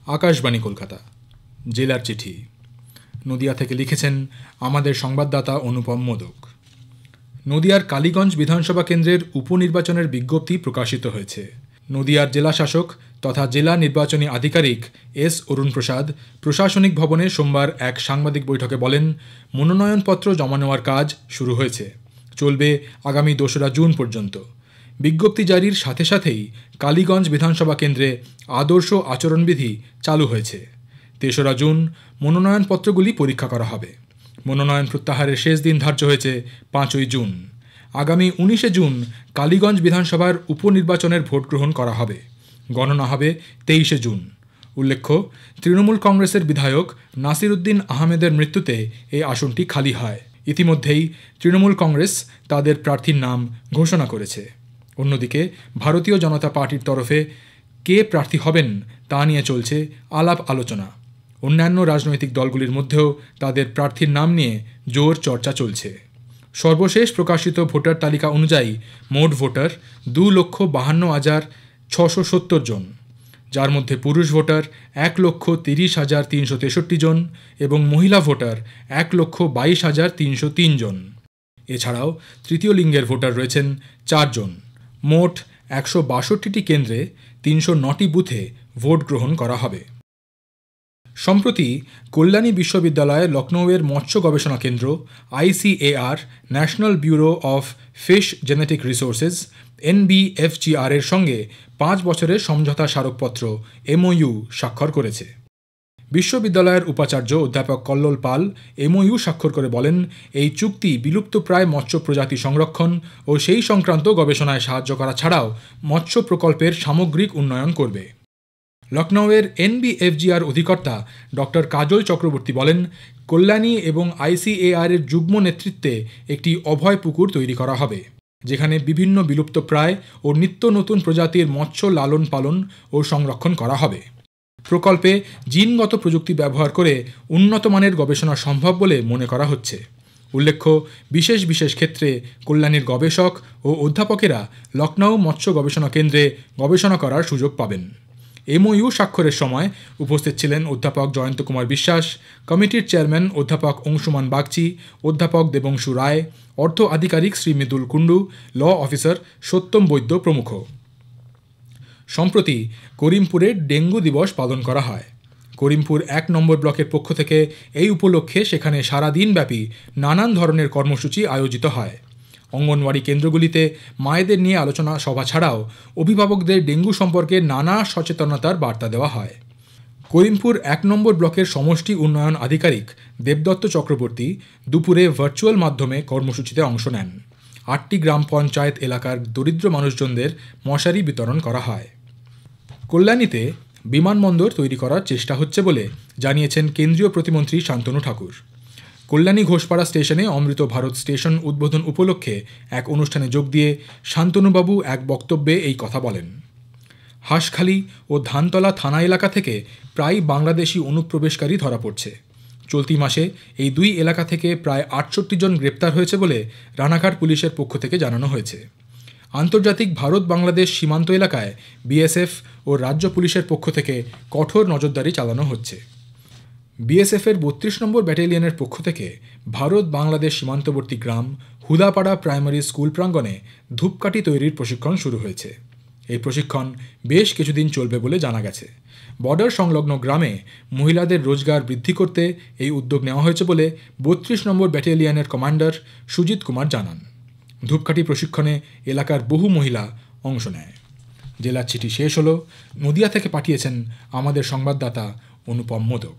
আকাশবাণী কলকাতা, জেলার চিঠি। নদিয়া থেকে লিখেছেন আমাদের সংবাদদাতা অনুপম মোদক। নদিয়ার কালীগঞ্জ বিধানসভা কেন্দ্রের উপনির্বাচনের বিজ্ঞপ্তি প্রকাশিত হয়েছে। নদিয়ার জেলা শাসক তথা জেলা নির্বাচনী আধিকারিক এস অরুণ প্রসাদ প্রশাসনিক ভবনে সোমবার এক সাংবাদিক বৈঠকে বলেন, মনোনয়নপত্র জমা নেওয়ার কাজ শুরু হয়েছে, চলবে আগামী 2রা জুন পর্যন্ত। বিজ্ঞপ্তি জারির সাথে সাথেই কালীগঞ্জ বিধানসভা কেন্দ্রে আদর্শ আচরণবিধি চালু হয়েছে। 3রা জুন মনোনয়নপত্রগুলি পরীক্ষা করা হবে। মনোনয়ন প্রত্যাহারের শেষ দিন ধার্য হয়েছে 5ই জুন। আগামী 19শে জুন কালীগঞ্জ বিধানসভার উপনির্বাচনের ভোট গ্রহণ করা হবে। গণনা হবে 23শে জুন। উল্লেখ্য, তৃণমূল কংগ্রেসের বিধায়ক নাসির উদ্দিন আহমেদের মৃত্যুতে এই আসনটি খালি হয়। ইতিমধ্যেই তৃণমূল কংগ্রেস তাদের প্রার্থীর নাম ঘোষণা করেছে। অন্যদিকে ভারতীয় জনতা পার্টির তরফে কে প্রার্থী হবেন তা নিয়ে চলছে আলাপ আলোচনা। অন্যান্য রাজনৈতিক দলগুলির মধ্যেও তাদের প্রার্থীর নাম নিয়ে জোর চর্চা চলছে। সর্বশেষ প্রকাশিত ভোটার তালিকা অনুযায়ী মোট ভোটার 2,52,670 জন, যার মধ্যে পুরুষ ভোটার 1,30,363 জন এবং মহিলা ভোটার 1,22,303 জন। এছাড়াও তৃতীয় লিঙ্গের ভোটার রয়েছেন 4 জন। মোট 162টি কেন্দ্রে 309টি বুথে ভোট গ্রহণ করা হবে। সম্প্রতি কল্যাণী বিশ্ববিদ্যালয়ে লখনৌয়ের মৎস্য গবেষণা কেন্দ্র ICAR national bureau of fish genetic resources NBFGR এর সঙ্গে 5 বছরের সমঝোতা স্মারকপত্র MOU স্বাক্ষর করেছে। বিশ্ববিদ্যালয়ের উপাচার্য অধ্যাপক কল্লোল পাল MOU স্বাক্ষর করে বলেন, এই চুক্তি বিলুপ্তপ্রায় মৎস্য প্রজাতি সংরক্ষণ ও সেই সংক্রান্ত গবেষণায় সাহায্য করা ছাড়াও মৎস্য প্রকল্পের সামগ্রিক উন্নয়ন করবে। লখনৌয়ের NBFGR অধিকর্তা ডক্টর কাজল চক্রবর্তী বলেন, কল্যাণী এবং ICAR এর যুগ্ম নেতৃত্বে একটি অভয় পুকুর তৈরি করা হবে, যেখানে বিভিন্ন বিলুপ্তপ্রায় ও নিত্য নতুন প্রজাতির মৎস্য লালন পালন ও সংরক্ষণ করা হবে। প্রকল্পে জিনগত প্রযুক্তি ব্যবহার করে উন্নত মানের গবেষণা সম্ভব বলে মনে করা হচ্ছে। উল্লেখ্য, বিশেষ বিশেষ ক্ষেত্রে কল্যাণীর গবেষক ও অধ্যাপকেরা লখনৌ মৎস্য গবেষণা কেন্দ্রে গবেষণা করার সুযোগ পাবেন। MOU স্বাক্ষরের সময় উপস্থিত ছিলেন অধ্যাপক জয়ন্ত কুমার বিশ্বাস, কমিটির চেয়ারম্যান অধ্যাপক অংশুমান বাগচি, অধ্যাপক দেবংশু রায়, অর্থ আধিকারিক শ্রী মৃদুল কুণ্ডু, ল অফিসার সত্যম বৈদ্য প্রমুখ। সম্প্রতি করিমপুরে ডেঙ্গু দিবস পালন করা হয়। করিমপুর 1 নম্বর ব্লকের পক্ষ থেকে এই উপলক্ষে সেখানে সারাদিনব্যাপী নানান ধরনের কর্মসূচি আয়োজিত হয়। অঙ্গনওয়াড়ি কেন্দ্রগুলিতে মায়েদের নিয়ে আলোচনা সভা ছাড়াও অভিভাবকদের ডেঙ্গু সম্পর্কে নানা সচেতনতার বার্তা দেওয়া হয়। করিমপুর 1 নম্বর ব্লকের সমষ্টি উন্নয়ন আধিকারিক দেবদত্ত চক্রবর্তী দুপুরে ভার্চুয়াল মাধ্যমে কর্মসূচিতে অংশ নেন। 8টি গ্রাম পঞ্চায়েত এলাকার দরিদ্র মানুষজনদের মশারি বিতরণ করা হয়। কল্যাণীতে বিমানবন্দর তৈরি করার চেষ্টা হচ্ছে বলে জানিয়েছেন কেন্দ্রীয় প্রতিমন্ত্রী শান্তনু ঠাকুর। কল্যাণী ঘোষপাড়া স্টেশনে অমৃত ভারত স্টেশন উদ্বোধন উপলক্ষে এক অনুষ্ঠানে যোগ দিয়ে শান্তনুবাবু এক বক্তব্যে এই কথা বলেন। হাঁসখালি ও ধানতলা থানা এলাকা থেকে প্রায় বাংলাদেশি অনুপ্রবেশকারী ধরা পড়ছে। চলতি মাসে এই 2 এলাকা থেকে প্রায় 68 জন গ্রেপ্তার হয়েছে বলে রানাঘাট পুলিশের পক্ষ থেকে জানানো হয়েছে। আন্তর্জাতিক ভারত বাংলাদেশ সীমান্ত এলাকায় BSF ও রাজ্য পুলিশের পক্ষ থেকে কঠোর নজরদারি চালানো হচ্ছে। BSF-এর 32 নম্বর ব্যাটালিয়নের পক্ষ থেকে ভারত বাংলাদেশ সীমান্তবর্তী গ্রাম হুদাপাড়া প্রাইমারি স্কুল প্রাঙ্গণে ধূপকাঠি তৈরির প্রশিক্ষণ শুরু হয়েছে। এই প্রশিক্ষণ বেশ কিছুদিন চলবে বলে জানা গেছে। বর্ডার সংলগ্ন গ্রামে মহিলাদের রোজগার বৃদ্ধি করতে এই উদ্যোগ নেওয়া হয়েছে বলে 32 নম্বর ব্যাটালিয়নের কমান্ডার সুজিত কুমার জানান। ধূপকাঠি প্রশিক্ষণে এলাকার বহু মহিলা অংশ নেয়। জেলার চিঠি শেষ হলো। নদিয়া থেকে পাঠিয়েছেন আমাদের সংবাদদাতা অনুপম মোদক।